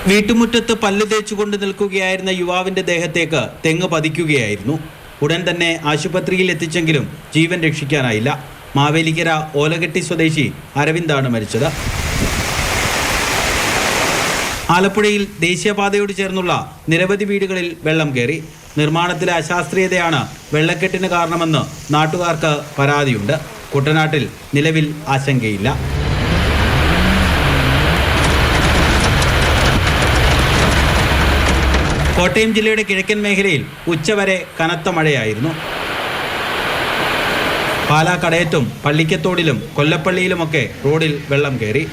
വീട്ടുമുറ്റത്ത് പല്ല് തേച്ചുകൊണ്ട് നിൽക്കുകയായിരുന്ന യുവാവിന്റെ ദേഹത്തേക്ക് തെങ്ങ് പതിക്കുകയായിരുന്നു. ഉടൻ തന്നെ ആശുപത്രിയിൽ എത്തിച്ചെങ്കിലും ജീവൻ രക്ഷിക്കാനായില്ല. മാവേലിക്കര ഓലകെട്ടി സ്വദേശി അരവിന്ദാണ് മരിച്ചത്. ആലപ്പുഴയിൽ ദേശീയപാതയോട് ചേർന്നുള്ള നിരവധി വീടുകളിൽ വെള്ളം കയറി. നിർമ്മാണത്തിലെ അശാസ്ത്രീയതയാണ് വെള്ളക്കെട്ടിന് കാരണമെന്ന് നാട്ടുകാർക്ക് പരാതിയുണ്ട്. കുട്ടനാട്ടിൽ നിലവിൽ ആശങ്കയില്ല. കോട്ടയം ജില്ലയുടെ കിഴക്കൻ മേഖലയിൽ ഉച്ചവരെ കനത്ത മഴയായിരുന്നു. പാലാ കടയത്തും പള്ളിക്കത്തോടിലും കൊല്ലപ്പള്ളിയിലുമൊക്കെ റോഡിൽ വെള്ളം കയറി.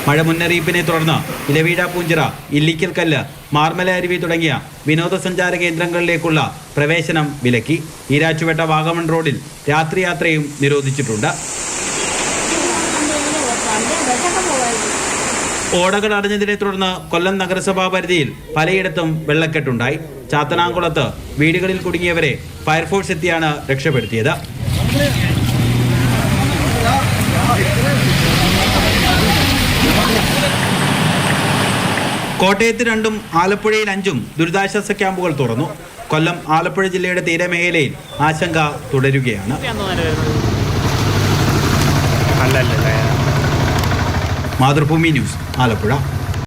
മഴ മുന്നറിയിപ്പിനെ തുടർന്ന് ഇലവീഴാപൂഞ്ചിറ, ഇല്ലിക്കൽക്കല്ല്, മാർമല അരുവി തുടങ്ങിയ വിനോദസഞ്ചാര കേന്ദ്രങ്ങളിലേക്കുള്ള പ്രവേശനം വിലക്കി. ഈരാറ്റുപേട്ട വാഗമൺ റോഡിൽ രാത്രിയാത്രയും നിരോധിച്ചിട്ടുണ്ട്. ഓടകൾ അടഞ്ഞതിനെ തുടർന്ന് കൊല്ലം നഗരസഭാ പരിധിയിൽ പലയിടത്തും വെള്ളക്കെട്ടുണ്ടായി. ചാത്തനാംകുളത്ത് വീടുകളിൽ കുടുങ്ങിയവരെ ഫയർഫോഴ്സ് എത്തിയാണ് രക്ഷപ്പെടുത്തിയത്. കോട്ടയത്ത് 2, ആലപ്പുഴയിൽ 5 ദുരിതാശ്വാസ ക്യാമ്പുകൾ തുറന്നു. കൊല്ലം, ആലപ്പുഴ ജില്ലയുടെ തീരമേഖലയിൽ ആശങ്ക തുടരുകയാണ്. മാതൃഭൂമി ന്യൂസ്, ആലപ്പുഴ.